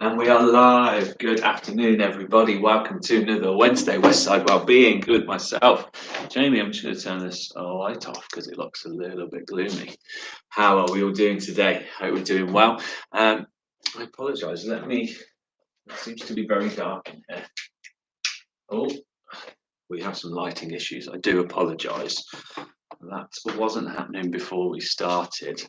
And we are live. Good afternoon, everybody. Welcome to another Wednesday Westside Wellbeing with myself, Jamie. I'm just going to turn this light off because it looks a little bit gloomy. How are we all doing today? Hope we're doing well. I apologise. It seems to be very dark in here. Oh, we have some lighting issues. I do apologise. That wasn't happening before we started.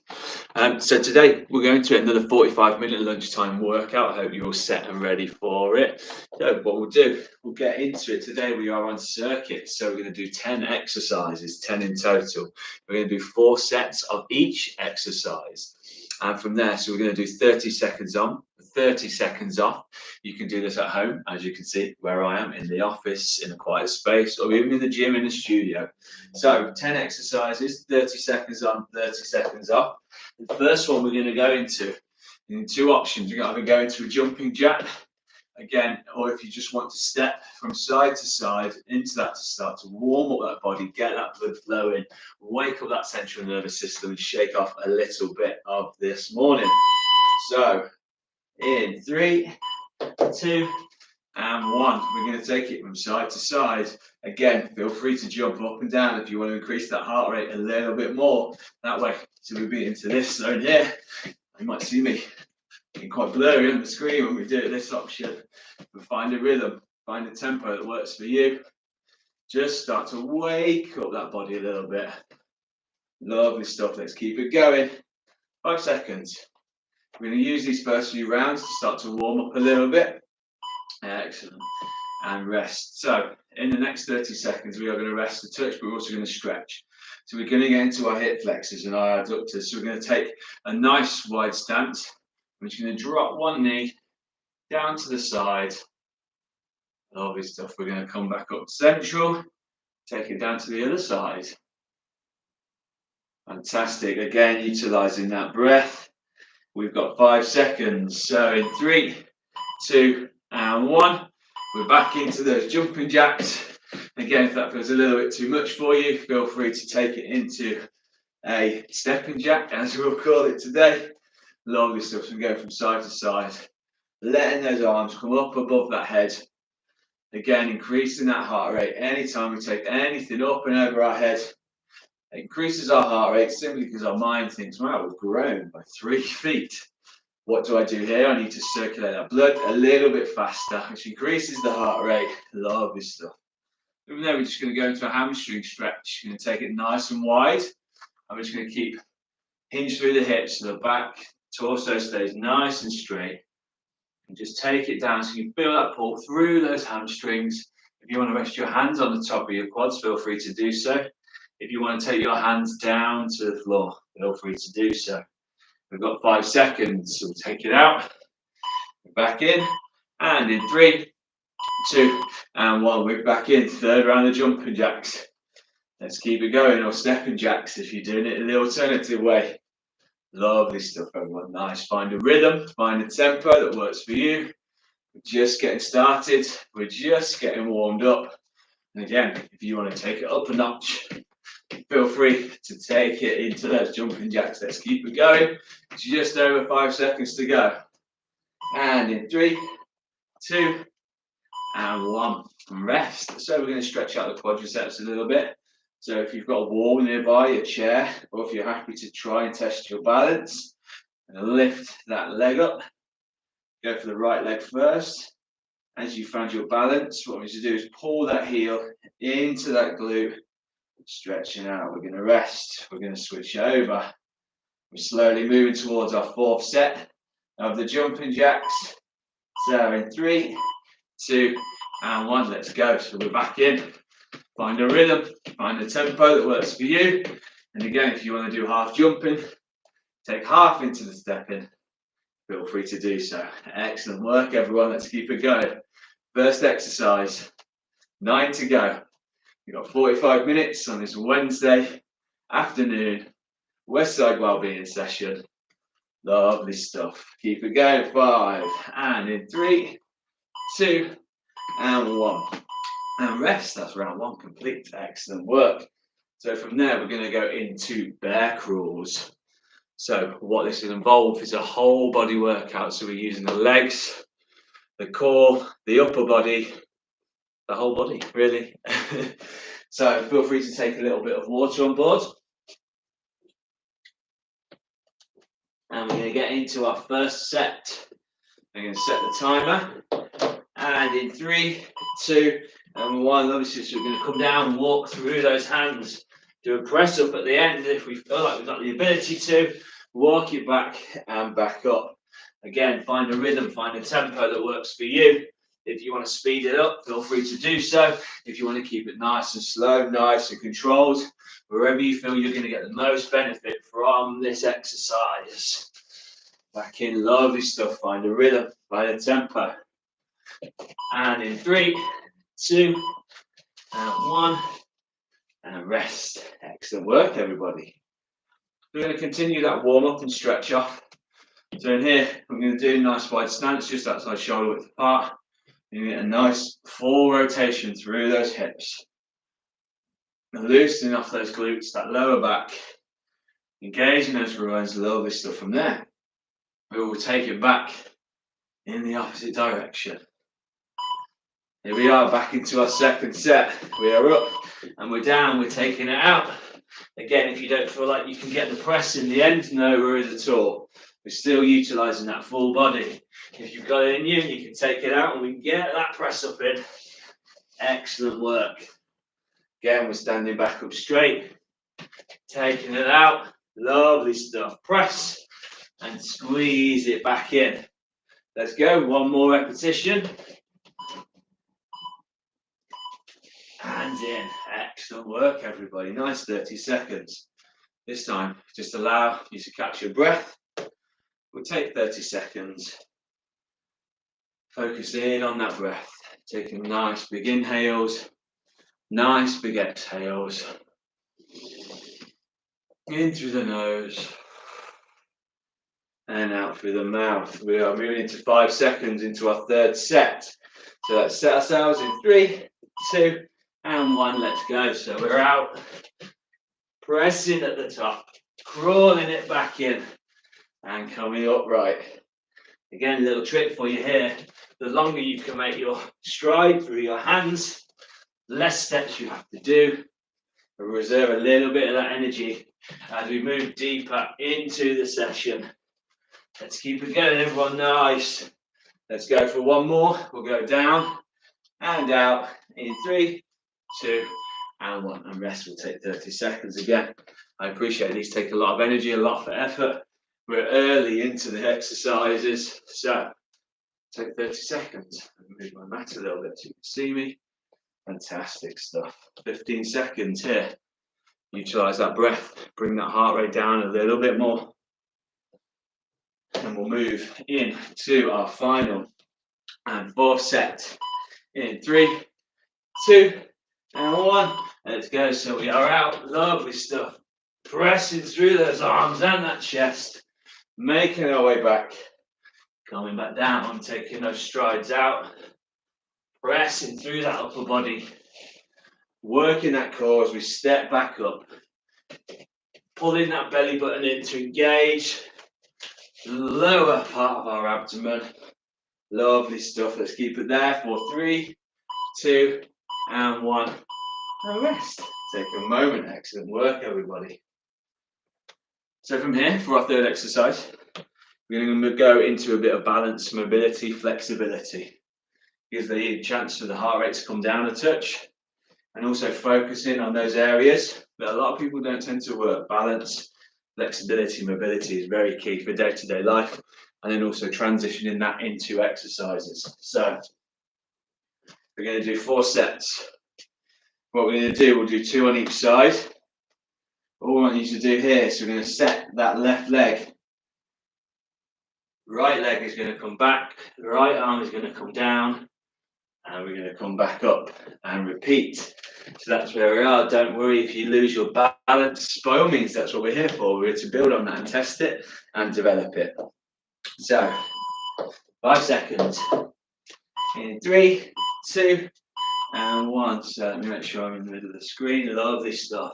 So today we're going to another 45-minute lunchtime workout. I hope you're all set and ready for it. So what we'll get into it. Today we are on circuit. So we're going to do 10 exercises, 10 in total. We're going to do 4 sets of each exercise. And from there, so we're going to do 30 seconds on, 30 seconds off. You can do this at home, as you can see where I am, in the office, in a quiet space, or even in the gym, in the studio. So 10 exercises, 30 seconds on, 30 seconds off. The first one we're going to go into, in 2 options. We're going to go into a jumping jack, again, or if you just want to step from side to side into that to start to warm up that body, get that blood flowing, wake up that central nervous system and shake off a little bit of this morning. So in 3, 2 and 1, we're going to take it from side to side. Again, feel free to jump up and down if you want to increase that heart rate a little bit more. That way, so we'll be into this zone here. You might see me being quite blurry on the screen when we do this option. But find a rhythm, find a tempo that works for you. Just start to wake up that body a little bit. Lovely stuff. Let's keep it going. 5 seconds. We're going to use these first few rounds to start to warm up a little bit. Excellent. And rest. So in the next 30 seconds, we are going to rest a touch, but we're also going to stretch. So we're going to get into our hip flexors and our adductors. So we're going to take a nice wide stance. We're just going to drop one knee down to the side. Lovely stuff. We're going to come back up central, take it down to the other side. Fantastic. Again, utilizing that breath. We've got 5 seconds. So in 3, 2 and 1, we're back into those jumping jacks. Again, if that feels a little bit too much for you, feel free to take it into a stepping jack, as we'll call it today. Lovely stuff. So we go from side to side, letting those arms come up above that head. Again, increasing that heart rate. Anytime we take anything up and over our head, it increases our heart rate simply because our mind thinks, wow, we've grown by 3 feet. What do I do here? I need to circulate that blood a little bit faster, which increases the heart rate. Lovely stuff. From there, we're just going to go into a hamstring stretch. You're going to take it nice and wide. I'm just going to keep hinge through the hips so the back torso stays nice and straight. And just take it down so you feel that pull through those hamstrings. If you want to rest your hands on the top of your quads, feel free to do so. If you want to take your hands down to the floor, feel free to do so. We've got 5 seconds, so we'll take it out. Back in, and in 3, 2 and 1, we're back in. Third round of jumping jacks. Let's keep it going, or stepping jacks if you're doing it in the alternative way. Lovely stuff, everyone. Nice. Find a rhythm, find a tempo that works for you. We're just getting started. We're just getting warmed up. And again, if you want to take it up a notch, feel free to take it into those jumping jacks. Let's keep it going. It's just over 5 seconds to go. And in 3, 2 and 1. And rest. So we're going to stretch out the quadriceps a little bit. So if you've got a wall nearby, a chair, or if you're happy to try and test your balance, and lift that leg up. Go for the right leg first. As you find your balance, what we need to do is pull that heel into that glute, stretching out. We're going to rest. We're going to switch over. We're slowly moving towards our 4th set of the jumping jacks. So in 3, 2 and 1, let's go. So we're back in. Find a rhythm, find a tempo that works for you. And again, if you want to do half jumping, take half into the stepping, feel free to do so. Excellent work, everyone. Let's keep it going. First exercise, 9 to go. We've got 45 minutes on this Wednesday afternoon, Westside Wellbeing session. Lovely stuff. Keep it going. 5, and in 3, 2 and 1. And rest. That's round 1 complete. Excellent work. So from there, we're going to go into bear crawls. So what this will involve is a whole body workout. So we're using the legs, the core, the upper body, the whole body, really. So feel free to take a little bit of water on board. And we're going to get into our first set. We're going to set the timer. And in 3, 2, and 1, obviously, we're going to come down and walk through those hands. Do a press up at the end if we feel like we've got the ability to. Walk it back and back up. Again, find a rhythm, find a tempo that works for you. If you want to speed it up, feel free to do so. If you want to keep it nice and slow, nice and controlled, wherever you feel you're going to get the most benefit from this exercise. Back in, lovely stuff. Find a rhythm, find a tempo. And in 3, 2, and 1, and rest. Excellent work, everybody. We're going to continue that warm up and stretch off. So in here, I'm going to do a nice wide stance, just outside shoulder width apart. You get a nice full rotation through those hips. And loosening off those glutes, that lower back. Engaging those groins, lovely stuff from there. We will take it back in the opposite direction. Here we are, back into our second set. We are up and we're down, we're taking it out. Again, if you don't feel like you can get the press in the end, no worries at all. We're still utilising that full body. If you've got it in you, you can take it out and we can get that press up in. Excellent work. Again, we're standing back up straight, taking it out. Lovely stuff. Press and squeeze it back in. Let's go. One more repetition. And in. Excellent work, everybody. Nice 30 seconds. This time, just allow you to catch your breath. We'll take 30 seconds. Focus in on that breath. Taking nice big inhales, nice big exhales. In through the nose and out through the mouth. We are moving into 5 seconds into our third set. So let's set ourselves in 3, 2, and 1. Let's go. So we're out, pressing at the top, crawling it back in, and coming upright. Again, a little trick for you here. The longer you can make your stride through your hands, the less steps you have to do. We'll reserve a little bit of that energy as we move deeper into the session. Let's keep it going, everyone. Nice. Let's go for one more. We'll go down and out in 3, 2, and 1. And rest will take 30 seconds again. I appreciate these take a lot of energy, a lot of effort. We're early into the exercises, so take 30 seconds. Move my mat a little bit so you can see me. Fantastic stuff. 15 seconds here. Utilize that breath. Bring that heart rate down a little bit more. And we'll move into our final and fourth set. In 3, 2, and 1. Let's go. So we are out. Lovely stuff. Pressing through those arms and that chest. Making our way back. Coming back down. Taking those strides out. Pressing through that upper body. Working that core as we step back up. Pulling that belly button in to engage the lower part of our abdomen. Lovely stuff. Let's keep it there for 3, 2, and 1. And rest. Take a moment. Excellent work, everybody. So from here, for our third exercise, we're going to go into a bit of balance, mobility, flexibility. Gives the chance for the heart rate to come down a touch. And also focusing on those areas that a lot of people don't tend to work. Balance, flexibility, mobility is very key for day-to-day life. And then also transitioning that into exercises. So we're going to do 4 sets. What we're going to do, we'll do 2 on each side. All I want you to do here, so we're going to set that left leg. Right leg is going to come back, the right arm is going to come down, and we're going to come back up and repeat. So that's where we are. Don't worry if you lose your balance. By all means, that's what we're here for. We're here to build on that and test it and develop it. So, 5 seconds. In 3, 2, and 1. So let me make sure I'm in the middle of the screen. Lovely stuff.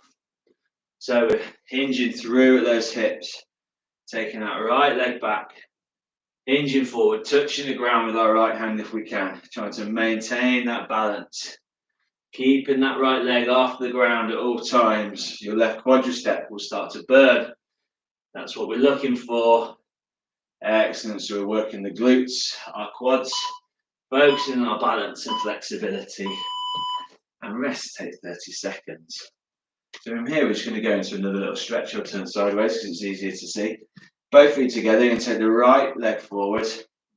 So we're hinging through at those hips. Taking that right leg back. Hinging forward, touching the ground with our right hand if we can, trying to maintain that balance. Keeping that right leg off the ground at all times. Your left quadricep will start to burn. That's what we're looking for. Excellent. So we're working the glutes, our quads, focusing on our balance and flexibility. And rest takes 30 seconds. So from here, we're just going to go into another little stretch or turn sideways because it's easier to see. Both feet together, you're going to take the right leg forward,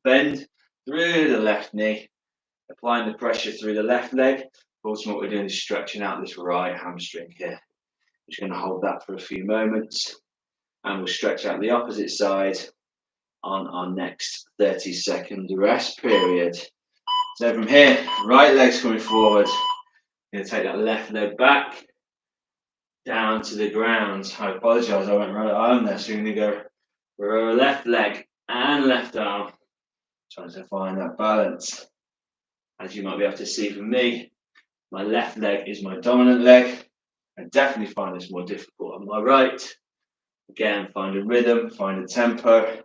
bend through the left knee, applying the pressure through the left leg. Also, what we're doing is stretching out this right hamstring here. We're just going to hold that for a few moments, and we'll stretch out the opposite side on our next 30-second rest period. So from here, right leg's coming forward. You're going to take that left leg back, down to the ground. I apologise, I went right arm there, so you're going to go for a left leg and left arm, trying to find that balance. As you might be able to see from me, my left leg is my dominant leg. I definitely find this more difficult on my right. Again, find a rhythm, find a tempo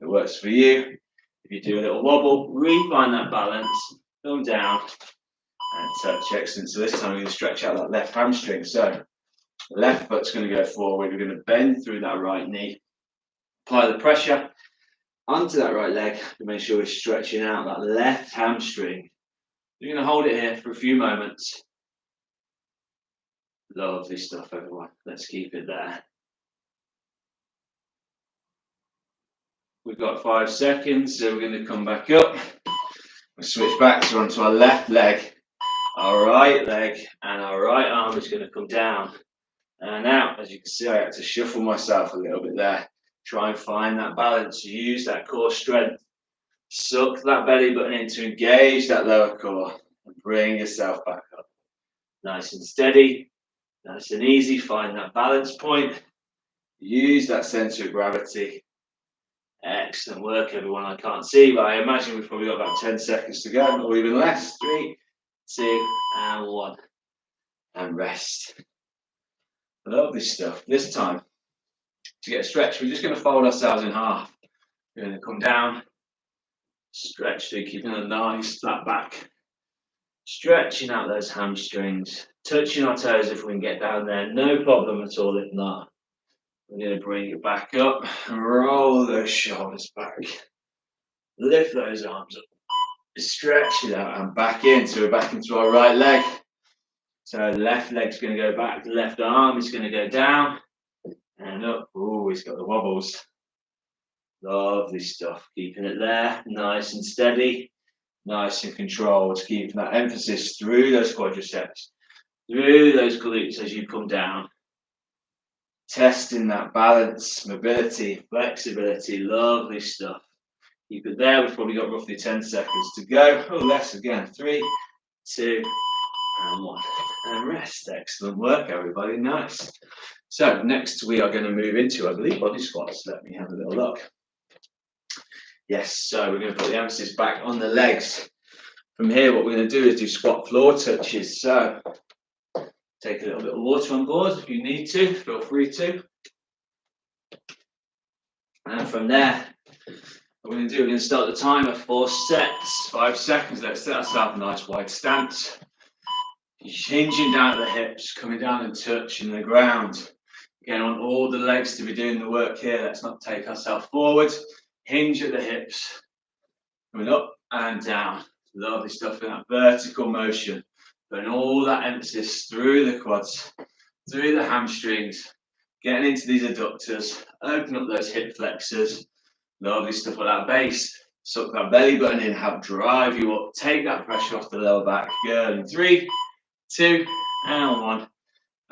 that works for you. If you do a little wobble, refine that balance, come down and touch. Excellent. So this time we're going to stretch out that left hamstring. So the left foot's going to go forward. We're going to bend through that right knee, apply the pressure onto that right leg to make sure we're stretching out that left hamstring. You're going to hold it here for a few moments. Lovely stuff, everyone. Let's keep it there. We've got 5 seconds, so we're going to come back up. We'll switch back to onto our left leg, our right leg, and our right arm is going to come down and out. As you can see, I had to shuffle myself a little bit there. Try and find that balance. Use that core strength. Suck that belly button in to engage that lower core and bring yourself back up. Nice and steady, nice and easy. Find that balance point. Use that center of gravity. Excellent work, everyone. I can't see, but I imagine we've probably got about 10 seconds to go, or even less. 3, 2, and 1. And rest. Lovely stuff. This time, to get a stretch, we're just going to fold ourselves in half. We're going to come down, stretch through, keeping a nice flat back. Stretching out those hamstrings, touching our toes if we can get down there. No problem at all if not. We're going to bring it back up and roll those shoulders back. Lift those arms up. Stretch it out and back in. So we're back into our right leg. So the left leg's going to go back. The left arm is going to go down and up. Oh, he's got the wobbles. Lovely stuff. Keeping it there. Nice and steady. Nice and controlled. Keeping that emphasis through those quadriceps. Through those glutes as you come down. Testing that balance, mobility, flexibility, lovely stuff. Keep it there. We've probably got roughly 10 seconds to go. Oh, less again. 3, 2, and 1. And rest. Excellent work, everybody. Nice. So next we are going to move into, I believe, body squats. Let me have a little look. Yes, so we're going to put the emphasis back on the legs. From here, what we're going to do is do squat floor touches. So take a little bit of water on board if you need to, feel free to. And from there, what we're going to do, we're going to start the timer, 4 sets, 5 seconds. Let's set ourselves a nice wide stance. Hinging down at the hips, coming down and touching the ground. Again, on all the legs to be doing the work here. Let's not take ourselves forward. Hinge at the hips. Coming up and down. Lovely stuff in that vertical motion. Putting all that emphasis through the quads, through the hamstrings, getting into these adductors, open up those hip flexors. Lovely stuff at that base. Suck that belly button in, help drive you up. Take that pressure off the lower back. Good. In 3, 2, and 1.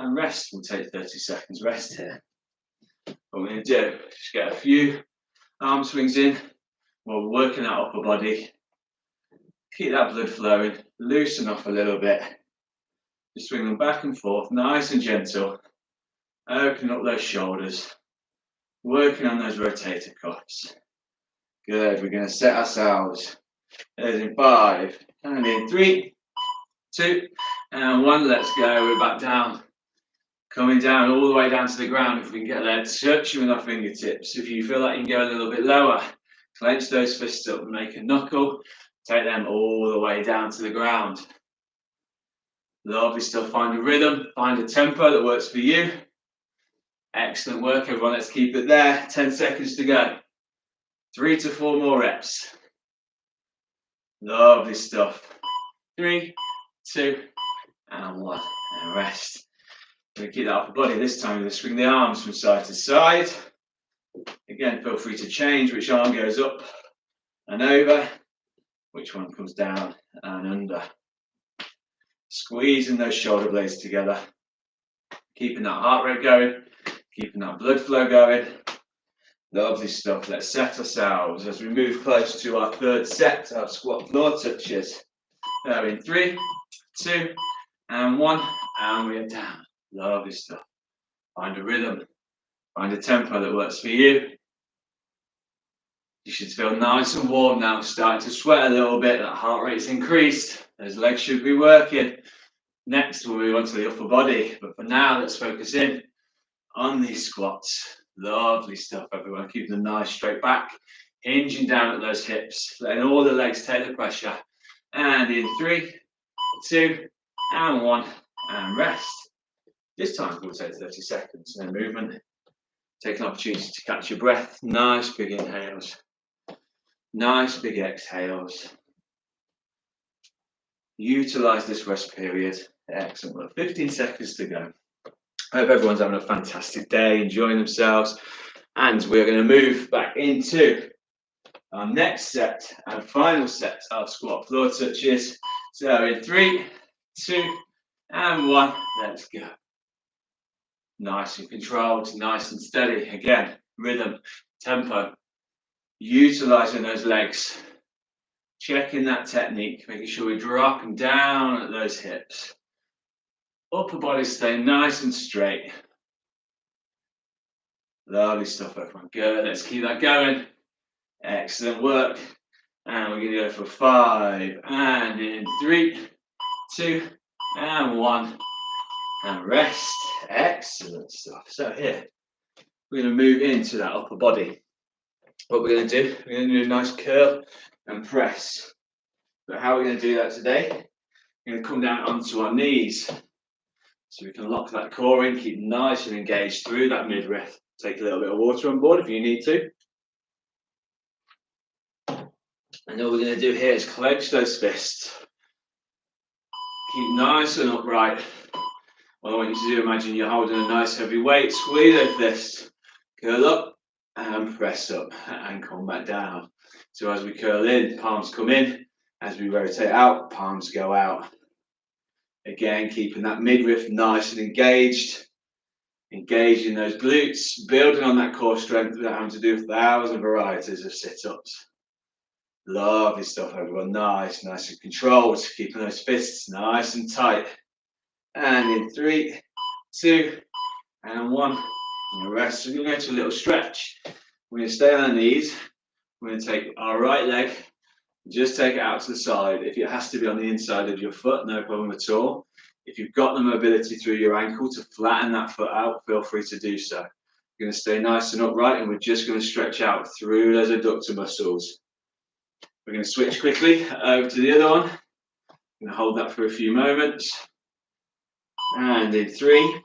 And rest. We'll take 30 seconds rest here. What we're going to do, just get a few arm swings in while we're working that upper body. Keep that blood flowing, loosen off a little bit. Just swing them back and forth, nice and gentle. Open up those shoulders. Working on those rotator cuffs. Good, we're going to set ourselves. There's in 5, and in 3, 2, and 1. Let's go, we're back down. Coming down all the way down to the ground if we can get there. Touching with our fingertips. If you feel like you can go a little bit lower, Clench those fists up and make a knuckle. Take them all the way down to the ground. Lovely stuff. Find a rhythm, find a tempo that works for you. Excellent work, everyone. Let's keep it there. 10 seconds to go. 3 to 4 more reps. Lovely stuff. 3, 2, and 1. And rest. We're going to keep that upper body. This time we're going to swing the arms from side to side. Again, feel free to change which arm goes up and over, which one comes down and under. Squeezing those shoulder blades together. Keeping that heart rate going. Keeping that blood flow going. Lovely stuff. Let's set ourselves as we move close to our third set of squat floor touches. So in 3, 2, and 1, and we're down. Lovely stuff. Find a rhythm. Find a tempo that works for you. You should feel nice and warm now, starting to sweat a little bit. That heart rate's increased. Those legs should be working. Next, we'll move on to the upper body. But for now, let's focus in on these squats. Lovely stuff, everyone. Keeping them nice, straight back. Hinging down at those hips. Letting all the legs take the pressure. And in 3, 2, and 1. And rest. This time, we'll take 30 seconds. No movement. Take an opportunity to catch your breath. Nice big inhales. Nice big exhales. Utilize this rest period. Excellent work. 15 seconds to go. I hope everyone's having a fantastic day, enjoying themselves. And we're going to move back into our next set and final set of squat floor touches. So in 3, 2, and 1, let's go. Nice and controlled, nice and steady. Again, rhythm, tempo. Utilizing those legs. Checking that technique, making sure we're dropping down at those hips. Upper body staying nice and straight. Lovely stuff, everyone. Good. Let's keep that going. Excellent work. And we're going to go for 5. And in 3, 2, and 1. And rest. Excellent stuff. So here, we're going to move into that upper body. What we're going to do, we're going to do a nice curl and press. But how are we going to do that today? We're going to come down onto our knees. So we can lock that core in, keep nice and engaged through that midriff. Take a little bit of water on board if you need to. And all we're going to do here is clench those fists. Keep nice and upright. What I want you to do, imagine you're holding a nice heavy weight, squeeze those fists, curl up and press up and come back down. So as we curl in, palms come in. As we rotate out, palms go out. Again, keeping that midriff nice and engaged. Engaging those glutes, building on that core strength without having to do 1,000 varieties of sit-ups. Lovely stuff, everyone. Nice, nice and controlled. Keeping those fists nice and tight. And in 3, 2, and 1. And rest. So we're going to go to a little stretch. We're going to stay on our knees. We're going to take our right leg. Just take it out to the side. If it has to be on the inside of your foot, no problem at all. If you've got the mobility through your ankle to flatten that foot out, feel free to do so. You're going to stay nice and upright, and we're just going to stretch out through those adductor muscles. We're going to switch quickly over to the other one. I'm going to hold that for a few moments. And in 3,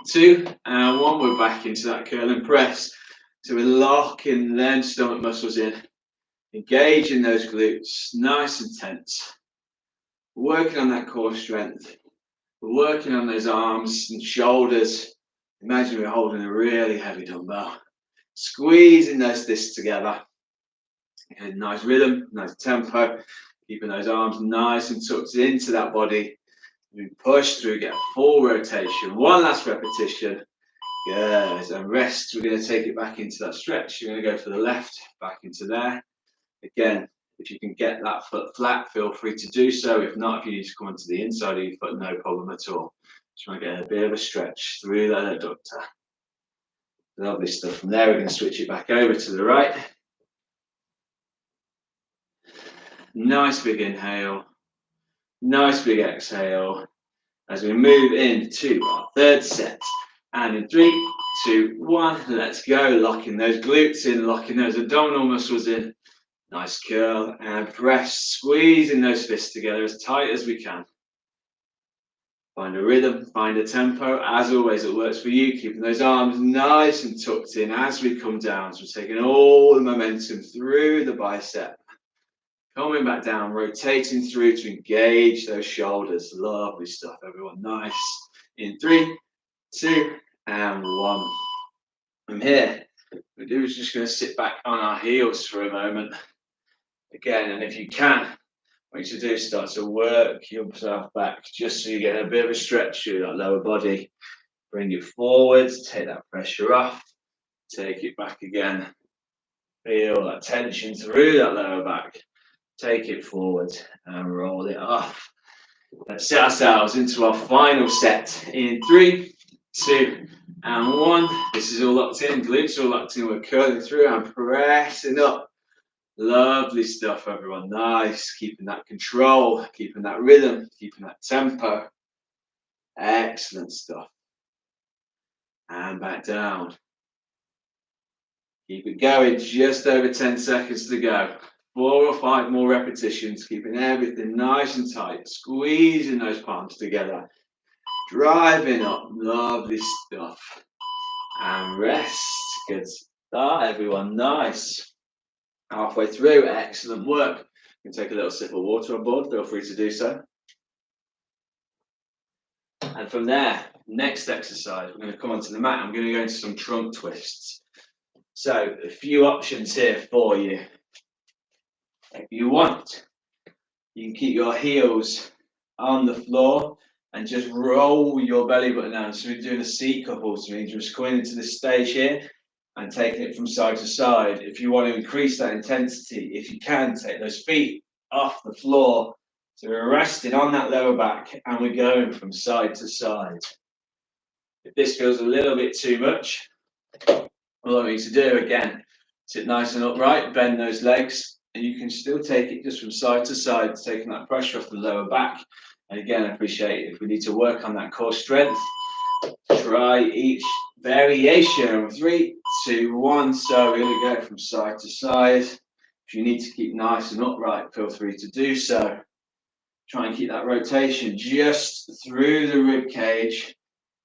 2, and 1, we're back into that curl and press. So we're locking them stomach muscles in. Engaging those glutes, nice and tense. Working on that core strength. Working on those arms and shoulders. Imagine we're holding a really heavy dumbbell. Squeezing those fists together. Okay, nice rhythm, nice tempo. Keeping those arms nice and tucked into that body. We push through, get a full rotation. One last repetition. Good. And rest. We're going to take it back into that stretch. You're going to go for the left, back into there. Again, if you can get that foot flat, feel free to do so. If not, if you need to come onto the inside of your foot, no problem at all. Just want to get a bit of a stretch through that adductor. Lovely stuff. From there, we're going to switch it back over to the right. Nice big inhale. Nice big exhale. As we move into our third set. And in 3, 2, 1. Let's go. Locking those glutes in, locking those abdominal muscles in. Nice curl and press, squeezing those fists together as tight as we can. Find a rhythm, find a tempo. As always, it works for you. Keeping those arms nice and tucked in as we come down. So we're taking all the momentum through the bicep. Coming back down, rotating through to engage those shoulders. Lovely stuff, everyone. Nice. In 3, 2, and 1. From here, we do is just going to sit back on our heels for a moment. Again, and if you can, what you do is start to work yourself back just so you get a bit of a stretch through that lower body. Bring it forward, take that pressure off, take it back again. Feel that tension through that lower back. Take it forward and roll it off. Let's set ourselves into our final set in 3, 2, and 1. This is all locked in, glutes all locked in. We're curling through and pressing up. Lovely stuff, everyone. Nice. Keeping that control, keeping that rhythm, keeping that tempo. Excellent stuff. And back down. Keep it going. Just over 10 seconds to go. 4 or 5 more repetitions, keeping everything nice and tight. Squeezing those palms together. Driving up. Lovely stuff. And rest. Good start, everyone. Nice. Halfway through. Excellent work. You can take a little sip of water on board. Feel free to do so. And from there, next exercise, we're going to come onto the mat. I'm going to go into some trunk twists. So a few options here for you. If you want, you can keep your heels on the floor and just roll your belly button down. So we're doing a C couple, so means you're just coming into this stage here and taking it from side to side. If you want to increase that intensity, if you can, take those feet off the floor. So we're resting on that lower back and we're going from side to side. If this feels a little bit too much, all I need to do, again, sit nice and upright, bend those legs, and you can still take it just from side to side, taking that pressure off the lower back. And again, I appreciate if we need to work on that core strength, try each variation. 3, 2, 1. So we're going to go from side to side. If you need to keep nice and upright, feel free to do so. Try and keep that rotation just through the rib cage,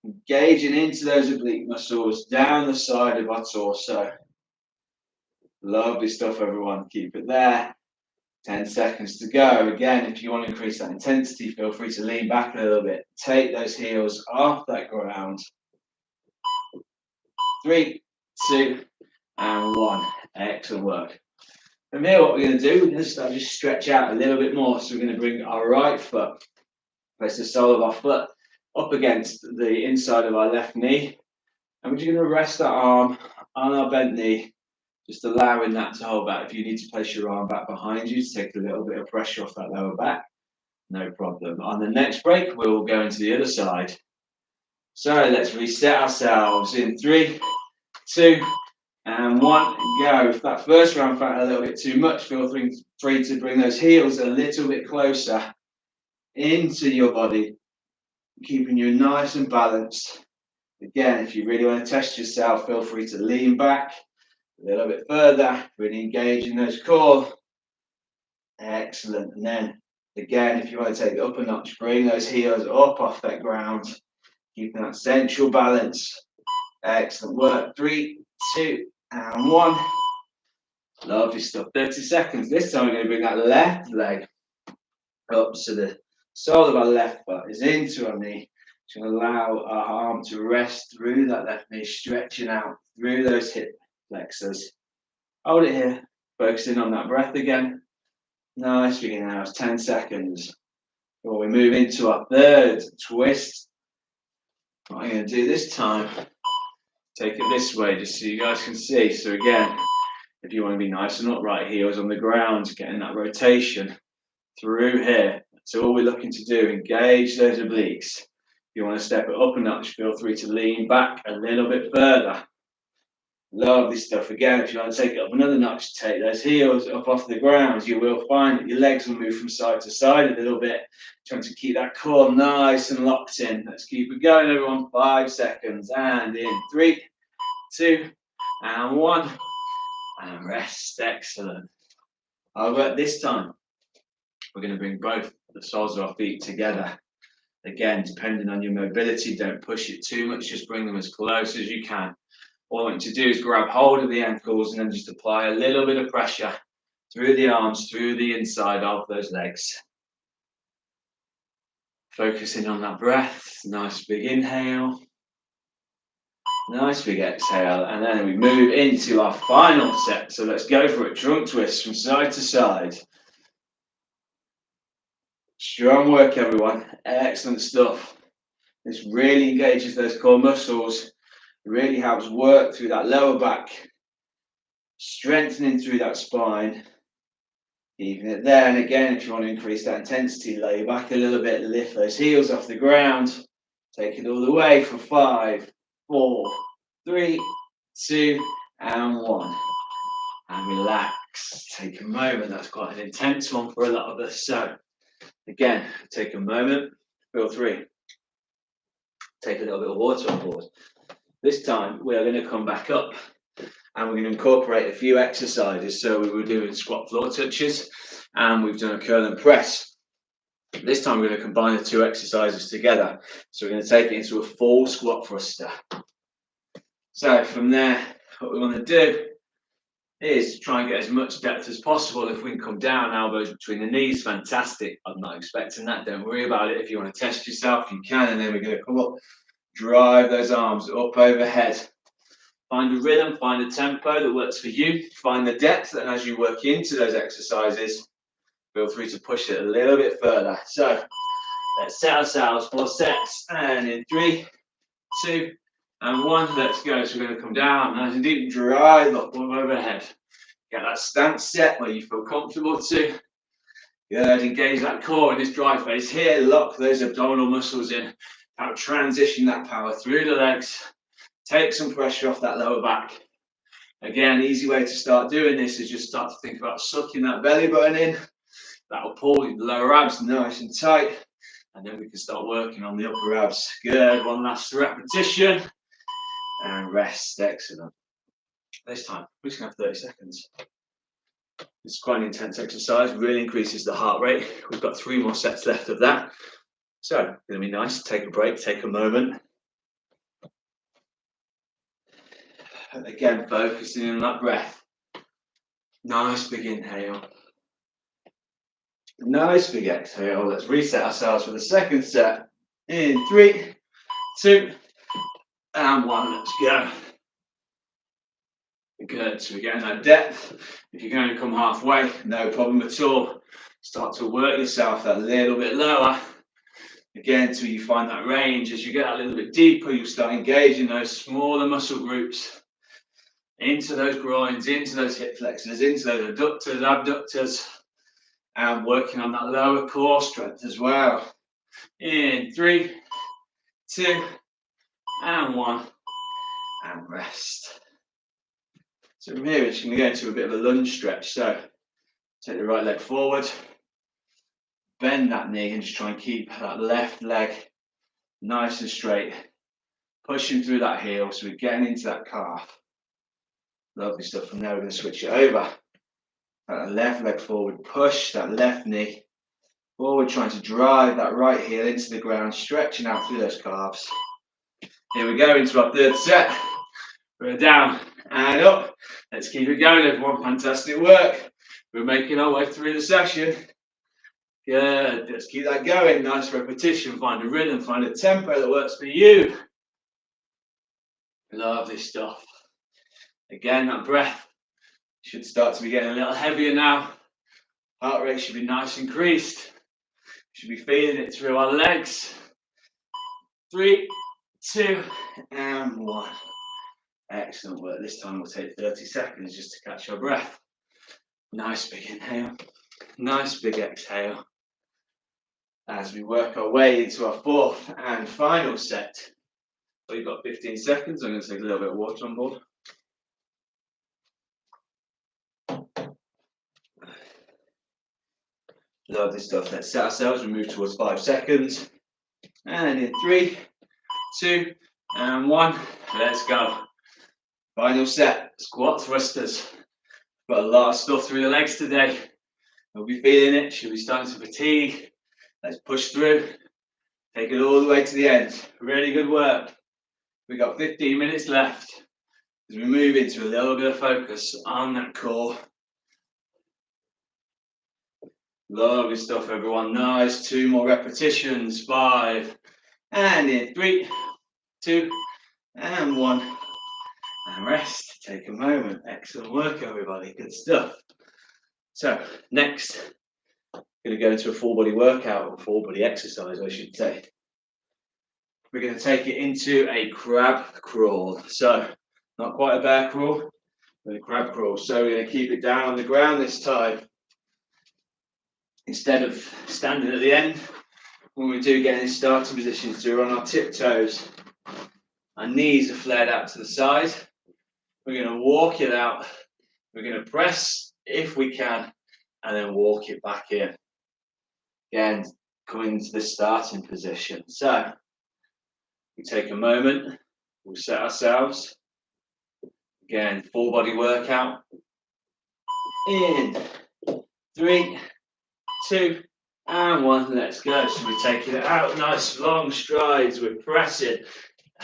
engaging into those oblique muscles down the side of our torso. Lovely stuff, everyone. Keep it there. 10 seconds to go. Again, if you want to increase that intensity, feel free to lean back a little bit. Take those heels off that ground. 3, 2, and 1. Excellent work. From here, what we're going to do, we're going to start to just stretch out a little bit more. So we're going to bring our right foot, place the sole of our foot up against the inside of our left knee. And we're just going to rest that arm on our bent knee, just allowing that to hold back. If you need to place your arm back behind you to take a little bit of pressure off that lower back, no problem. On the next break, we'll go into the other side. So let's reset ourselves in 3, 2, and 1, go. If that first round felt a little bit too much, feel free to bring those heels a little bit closer into your body, keeping you nice and balanced. Again, if you really want to test yourself, feel free to lean back a little bit further, really engaging those core. Excellent. And then again, if you want to take it up a notch, bring those heels up off that ground, keeping that central balance. Excellent work. 3, 2, and 1. Lovely stuff. 30 seconds. This time we're going to bring that left leg up so the sole of our left foot is into our knee. It's going to allow our arm to rest through that left knee, stretching out through those hip flexors. Hold it here, focusing on that breath again. Nice. Begin now. It's 10 seconds. Before we move into our third twist. What I'm going to do this time, take it this way just so you guys can see. So again, if you want to be nice and upright, heels on the ground, getting that rotation through here. That's all we're looking to do. Engage those obliques. If you want to step it up a notch, feel free to lean back a little bit further. Lovely stuff. Again, if you want to take it up another notch, take those heels up off the ground. You will find that your legs will move from side to side a little bit, trying to keep that core nice and locked in. Let's keep it going, everyone. 5 seconds. And in 3, 2, and 1, and rest. Excellent. I'll work this time. We're going to bring both the soles of our feet together. Again, depending on your mobility, don't push it too much, just bring them as close as you can. All I want you to do is grab hold of the ankles and then just apply a little bit of pressure through the arms, through the inside of those legs. Focusing on that breath, nice big inhale, nice big exhale, and then we move into our final set. So let's go for it, trunk twist from side to side. Strong work, everyone. Excellent stuff. This really engages those core muscles. It really helps work through that lower back, strengthening through that spine. Keeping it there, and again, if you want to increase that intensity, lay back a little bit, lift those heels off the ground. Take it all the way for 5, 4, 3, 2, and 1. And relax. Take a moment. That's quite an intense one for a lot of us. So again, take a moment, feel free. Take a little bit of water on board. This time, we are going to come back up and we're going to incorporate a few exercises. So we were doing squat floor touches and we've done a curl and press. This time, we're going to combine the two exercises together. So we're going to take it into a full squat thruster. So from there, what we want to do is try and get as much depth as possible. If we can come down, elbows between the knees, fantastic. I'm not expecting that, don't worry about it. If you want to test yourself, you can, and then we're going to come up, drive those arms up overhead. Find a rhythm, find a tempo that works for you, find the depth, and as you work into those exercises, feel free to push it a little bit further. So let's set ourselves 4 sets, and in 3, 2, and 1, let's go. So we're going to come down, nice and deep, drive up overhead. Get that stance set where you feel comfortable to. Good, engage that core in this drive phase here, lock those abdominal muscles in. Now transition that power through the legs. Take some pressure off that lower back. Again, easy way to start doing this is just start to think about sucking that belly button in. That will pull the lower abs nice and tight. And then we can start working on the upper abs. Good, one last repetition. And rest, excellent. This time, we're just going to have 30 seconds. It's quite an intense exercise, really increases the heart rate. We've got 3 more sets left of that. So, it's going to be nice to take a break, take a moment. And again, focusing on that breath. Nice big inhale. Nice big exhale. Let's reset ourselves for the second set. In 3, 2, and 1. Let's go. Good. So we're getting that depth. If you're going to come halfway, no problem at all. Start to work yourself that little bit lower. Again, until you find that range. As you get a little bit deeper, you'll start engaging those smaller muscle groups. Into those groins, into those hip flexors, into those adductors, abductors, and working on that lower core strength as well. In 3, 2, and 1, and rest. So from here, we're just going to go into a bit of a lunge stretch. So take the right leg forward, bend that knee, and just try and keep that left leg nice and straight, pushing through that heel. So we're getting into that calf. Lovely stuff. From there, we're going to switch it over. That left leg forward, push that left knee forward, trying to drive that right heel into the ground, stretching out through those calves. Here we go into our third set. We're down and up. Let's keep it going, everyone. Fantastic work. We're making our way through the session. Good. Let's keep that going. Nice repetition. Find a rhythm, find a tempo that works for you. Lovely stuff. Again, that breath should start to be getting a little heavier now. Heart rate should be nice and increased. Should be feeling it through our legs. 3, 2, and 1. Excellent work. This time we'll take 30 seconds just to catch our breath. Nice big inhale. Nice big exhale. As we work our way into our 4th and final set. So you've got 15 seconds. I'm going to take a little bit of water on board. Lovely stuff. Let's set ourselves. We move towards 5 seconds. And in 3, 2, and 1. Let's go. Final set, squat thrusters. Got a lot of stuff through the legs today. We'll be feeling it. Should be starting to fatigue. Let's push through. Take it all the way to the end. Really good work. We've got 15 minutes left as we move into a little bit of focus on that core. Lovely stuff, everyone. Nice. 2 more repetitions. 5. And in 3, 2, and 1. And rest. Take a moment. Excellent work, everybody. Good stuff. So, next, going to go into a full body workout, or full body exercise, I should say. We're going to take it into a crab crawl. So, not quite a bear crawl, but a crab crawl. So, we're going to keep it down on the ground this time. Instead of standing at the end, when we do get in starting positions, we're on our tiptoes. Our knees are flared out to the side. We're going to walk it out. We're going to press if we can, and then walk it back in. Again, coming into the starting position. So, we take a moment, we'll set ourselves. Again, full body workout. In 3, 2, and 1. Let's go. So we're taking it out, nice long strides. We're pressing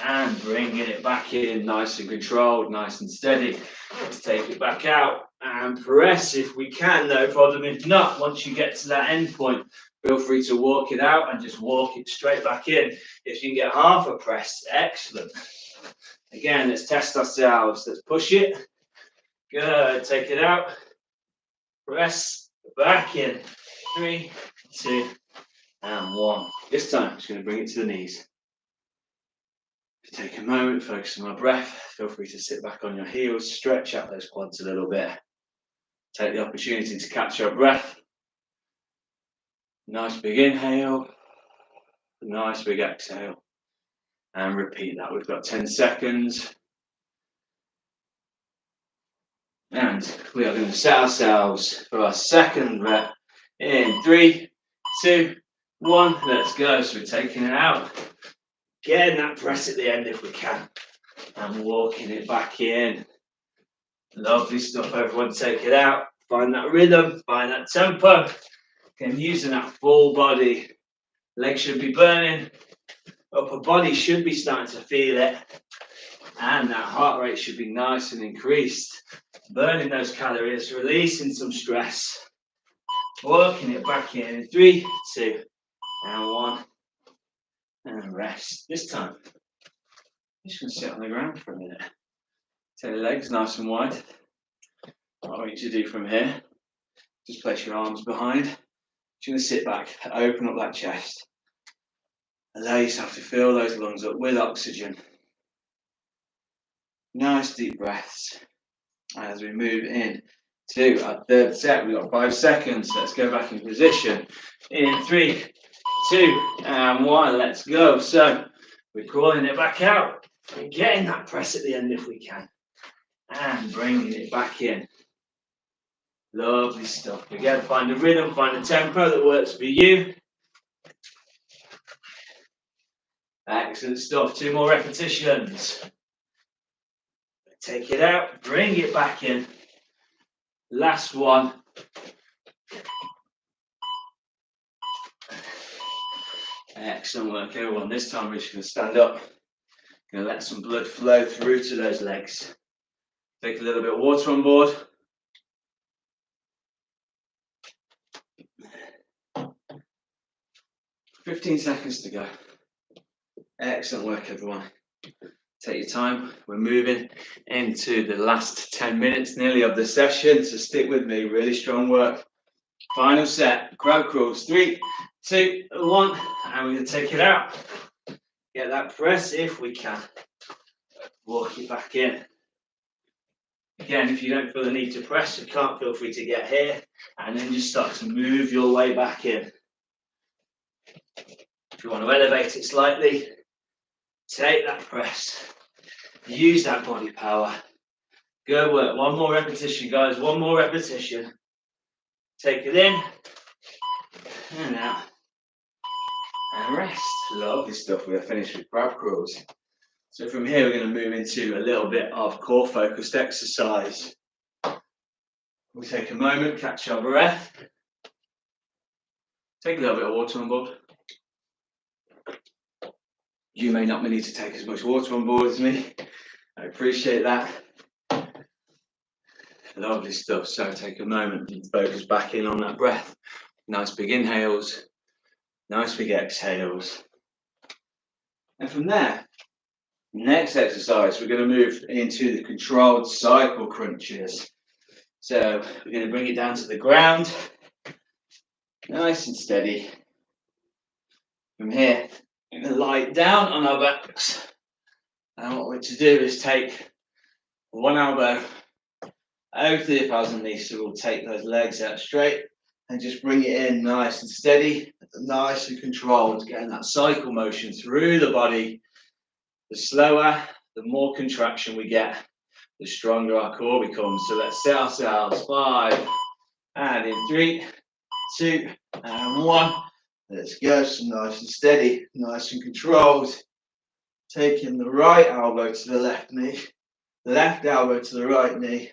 and bringing it back in, nice and controlled, nice and steady. Let's take it back out and press if we can. No problem. If not, once you get to that end point, feel free to walk it out and just walk it straight back in. If you can get half a press, excellent. Again, let's test ourselves. Let's push it. Good. Take it out. Press back in. 3, 2, and 1. This time, I'm just going to bring it to the knees. Take a moment, focus on my breath. Feel free to sit back on your heels, stretch out those quads a little bit. Take the opportunity to catch your breath. Nice big inhale, nice big exhale, and repeat that. We've got 10 seconds. And we are going to set ourselves for our second rep in 3, 2, 1. Let's go. So we're taking it out. Getting that press at the end if we can. And walking it back in. Lovely stuff, everyone. Take it out. Find that rhythm, find that tempo. Again, using that full body. Legs should be burning. Upper body should be starting to feel it. And that heart rate should be nice and increased. Burning those calories, releasing some stress. Working it back in 3, 2, and 1. And rest. This time, I'm just going to sit on the ground for a minute. Take the legs nice and wide. What I want you to do from here, just place your arms behind. You're going to sit back, open up that chest. Allow yourself to fill those lungs up with oxygen. Nice deep breaths. As we move in to our third set, we've got 5 seconds. Let's go back in position. In 3, 2, and 1. Let's go. So we're crawling it back out and getting that press at the end if we can. And bringing it back in. Lovely stuff. Again, find a rhythm, find a tempo that works for you. Excellent stuff. 2 more repetitions. Take it out, bring it back in. Last one. Excellent work, everyone. This time we're just going to stand up. Going to let some blood flow through to those legs. Take a little bit of water on board. "15 seconds to go." Excellent work, everyone. Take your time. We're moving into the last 10 minutes nearly of the session, so stick with me. Really strong work. Final set, crab crawls. 3, 2, 1, and we're going to take it out. Get that press if we can. Walk it back in. Again, if you don't feel the need to press, you can't, feel free to get here, and then just start to move your way back in. If you want to elevate it slightly, take that press. Use that body power. Good work. 1 more repetition, guys. 1 more repetition. Take it in. And out. And rest. Lovely stuff. We are finished with crab crawls. So from here, we're going to move into a little bit of core focused exercise. We'll take a moment, catch our breath. Take a little bit of water on board. You may not need to take as much water on board as me. I appreciate that. Lovely stuff. So take a moment and focus back in on that breath. Nice big inhales, nice big exhales. And from there, next exercise, we're going to move into the controlled cycle crunches. So we're going to bring it down to the ground, nice and steady. From here, we're going to lie down on our backs. And what we're to do is take one elbow over the thighs and knees, so we'll take those legs out straight and just bring it in nice and steady, nice and controlled, getting that cycle motion through the body. The slower, the more contraction we get, the stronger our core becomes. So let's set ourselves 5, and in 3, 2, and 1. Let's go. So nice and steady, nice and controlled. Taking the right elbow to the left knee, the left elbow to the right knee.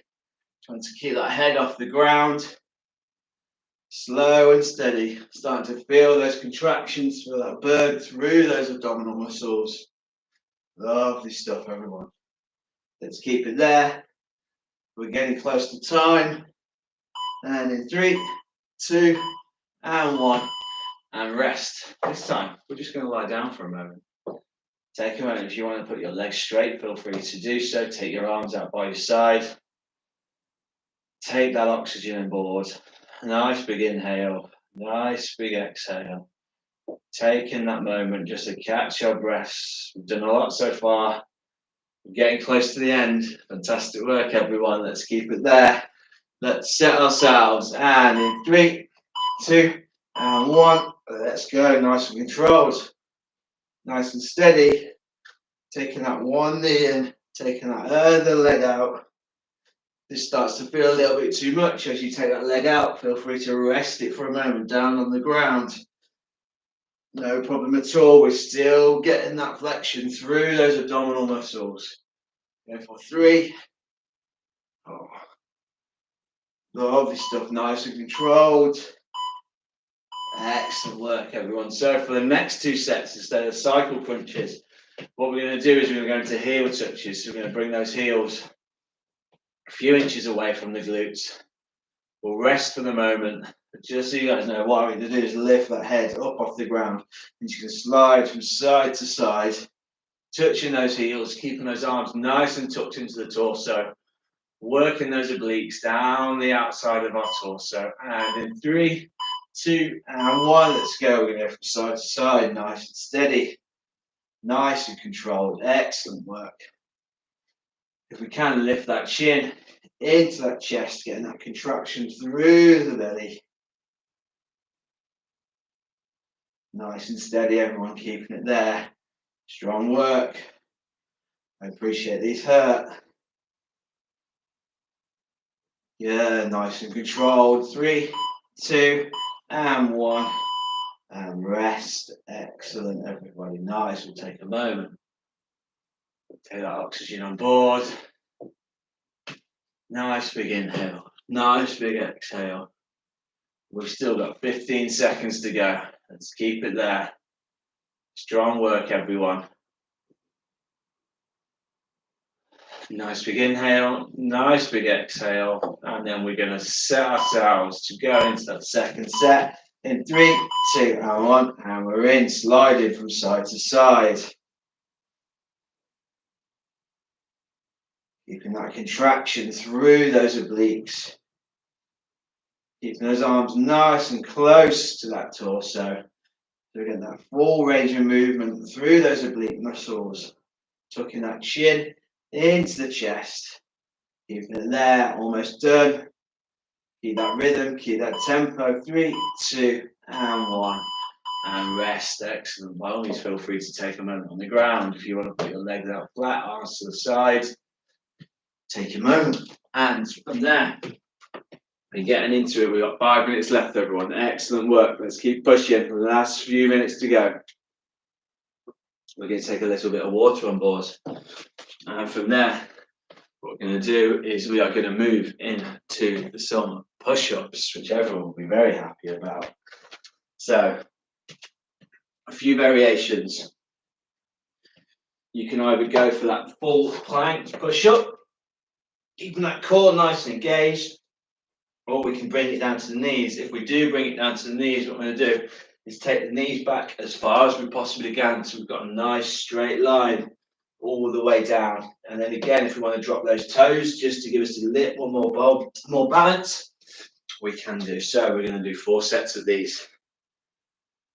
Trying to keep that head off the ground. Slow and steady. Starting to feel those contractions, feel that burn through those abdominal muscles. Lovely stuff, everyone. Let's keep it there. We're getting close to time. And in 3, 2, and 1. And rest. This time, we're just going to lie down for a moment. Take a moment. If you want to put your legs straight, feel free to do so. Take your arms out by your side. Take that oxygen on board. Nice big inhale. Nice big exhale. Taking that moment just to catch our breaths. We've done a lot so far. We're getting close to the end. Fantastic work, everyone. Let's keep it there. Let's set ourselves. And in 3, 2, and 1. Let's go. Nice and controlled. Nice and steady. Taking that one knee in. Taking that other leg out. This starts to feel a little bit too much as you take that leg out. Feel free to rest it for a moment down on the ground. No problem at all. We're still getting that flexion through those abdominal muscles. Go for 3. Oh. Lovely stuff. Nice and controlled. Excellent work, everyone. So for the next 2 sets, instead of cycle crunches, what we're going to do is we're going to heel touches. So we're going to bring those heels a few inches away from the glutes. We'll rest for the moment. But just so you guys know, what I'm going to do is lift that head up off the ground. And you can slide from side to side, touching those heels, keeping those arms nice and tucked into the torso. Working those obliques down the outside of our torso. And in 3, 2, and 1, let's go. We're going to go from side to side, nice and steady, nice and controlled. Excellent work. If we can, lift that chin into that chest, getting that contraction through the belly. Nice and steady, everyone, keeping it there. Strong work. I appreciate these hurt. Yeah, nice and controlled. 3, 2, and 1. And rest. Excellent, everybody. Nice. We'll take a moment. Take that oxygen on board. Nice big inhale. Nice big exhale. We've still got 15 seconds to go. Let's keep it there. Strong work, everyone. Nice big inhale, nice big exhale, and then we're going to set ourselves to go into that second set in 3, 2, and 1, and we're in, sliding from side to side. Keeping that contraction through those obliques. Keeping those arms nice and close to that torso. So we're getting that full range of movement through those oblique muscles. Tucking that chin into the chest. Keeping it there, almost done. Keep that rhythm, keep that tempo. 3, 2, and 1. And rest. Excellent. By all means, feel free to take a moment on the ground. If you want to put your legs out flat, arms to the side, take a moment. And from there, we're getting into it. We've got 5 minutes left, everyone. Excellent work. Let's keep pushing for the last few minutes to go. We're going to take a little bit of water on board. And from there, what we're going to do is we are going to move into some push-ups, which everyone will be very happy about. So, a few variations. You can either go for that full plank push-up, keeping that core nice and engaged, or we can bring it down to the knees. If we do bring it down to the knees, what I'm going to do is take the knees back as far as we possibly can, so we've got a nice straight line all the way down. And then again, if we want to drop those toes just to give us a little more balance, we can do so. We're going to do 4 sets of these.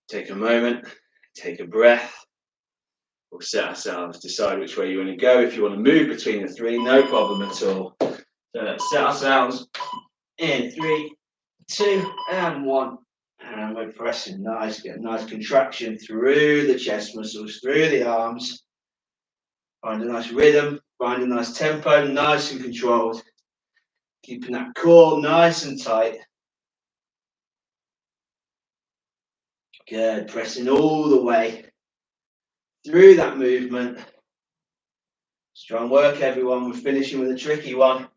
Take a moment, take a breath. We'll set ourselves, decide which way you want to go. If you want to move between the 3, no problem at all. So let's set ourselves in 3, 2, and 1. And we're pressing nice, get a nice contraction through the chest muscles, through the arms. Find a nice rhythm, find a nice tempo, nice and controlled. Keeping that core nice and tight. Good, pressing all the way through that movement. Strong work, everyone. We're finishing with a tricky one.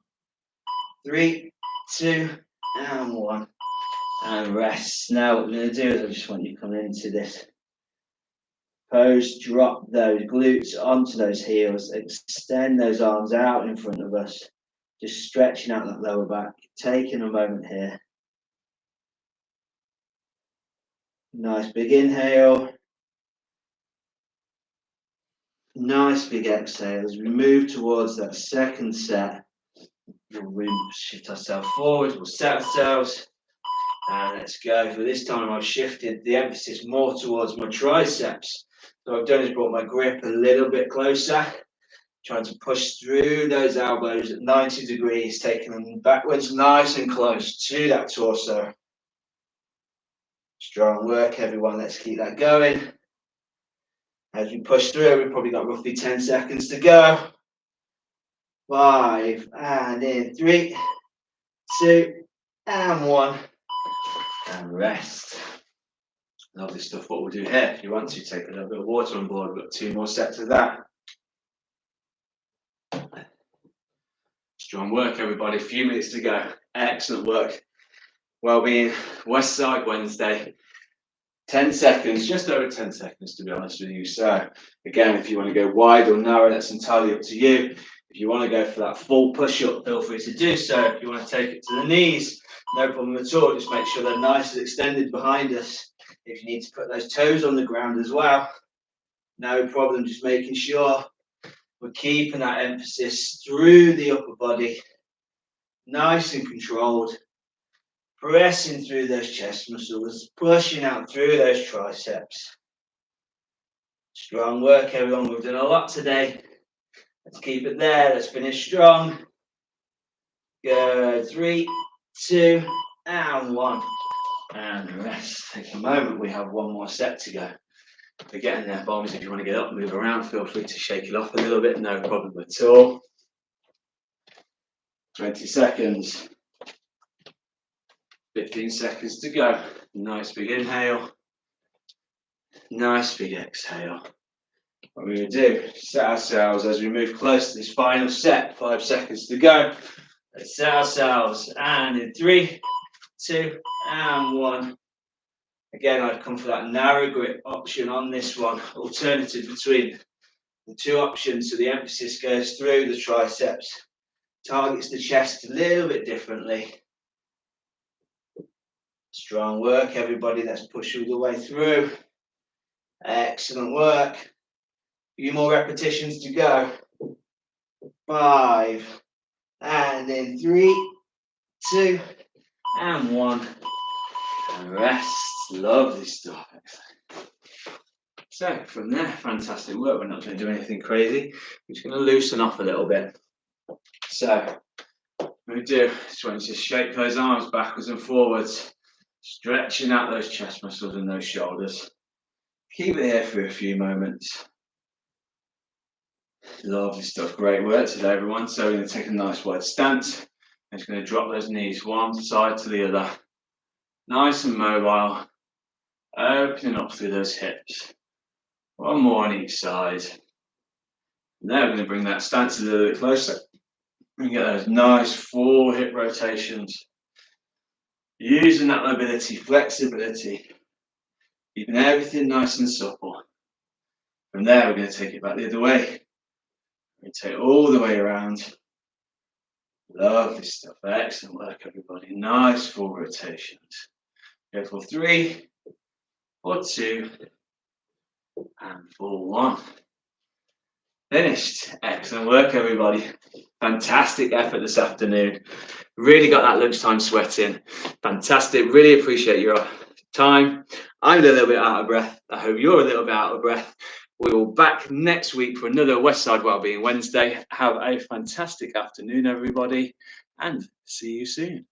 3, 2, and 1. And rest. Now what we're going to do is I just want you to come into this pose, drop those glutes onto those heels, extend those arms out in front of us, just stretching out that lower back, taking a moment here. Nice big inhale. Nice big exhale. As we move towards that second set, we'll shift ourselves forward, we'll set ourselves, and let's go. For this time I've shifted the emphasis more towards my triceps. So what I've done is brought my grip a little bit closer, trying to push through those elbows at 90 degrees, taking them backwards nice and close to that torso. Strong work, everyone. Let's keep that going. As we push through, we've probably got roughly 10 seconds to go. 5, and in 3, 2, and 1. And rest. Lovely stuff. What we'll do here, if you want to, take a little bit of water on board. We've got 2 more sets of that. Strong work, everybody. A few minutes to go. Excellent work. Wellbeing, Westside Wednesday. 10 seconds, just over 10 seconds to be honest with you. So again, if you want to go wide or narrow, that's entirely up to you. If you want to go for that full push-up, feel free to do so. If you want to take it to the knees, no problem at all. Just make sure they're nice and extended behind us. If you need to put those toes on the ground as well, no problem. Just making sure we're keeping that emphasis through the upper body, nice and controlled. Pressing through those chest muscles, pushing out through those triceps. Strong work, everyone. We've done a lot today. Let's keep it there. Let's finish strong. Good. 3, 2, and 1. And rest. Take a moment. We have 1 more set to go. We're getting there, bombs. If you want to get up, move around, feel free to shake it off a little bit. No problem at all. 20 seconds. 15 seconds to go. Nice big inhale. Nice big exhale. What we're going to do, set ourselves as we move close to this final set. 5 seconds to go. Let's set ourselves. And in 3, 2, and 1. Again, I've come for that narrow grip option on this one. Alternative between the 2 options. So the emphasis goes through the triceps. Targets the chest a little bit differently. Strong work, everybody. Let's push all the way through. Excellent work. A few more repetitions to go. 5, and in 3, 2, and 1. And rest. Lovely stuff. So from there, fantastic work. We're not going to do anything crazy. We're just going to loosen off a little bit. So what we do is want to just shake those arms backwards and forwards. Stretching out those chest muscles and those shoulders. Keep it here for a few moments. Lovely stuff. Great work today, everyone. So we're going to take a nice wide stance. I'm just going to drop those knees one side to the other. Nice and mobile. Opening up through those hips. One more on each side. Now we're going to bring that stance a little bit closer and get those nice full hip rotations. Using that mobility, flexibility, keeping everything nice and supple. From there, we're going to take it back the other way. Rotate all the way around. Lovely stuff. Excellent work, everybody. Nice full rotations. Go for 3, for 2, and for 1. Finished. Excellent work, everybody. Fantastic effort this afternoon. Really got that lunchtime sweat in. Fantastic. Really appreciate your time. I'm a little bit out of breath. I hope you're a little bit out of breath. We will be back next week for another Westside Wellbeing Wednesday. Have a fantastic afternoon, everybody, and see you soon.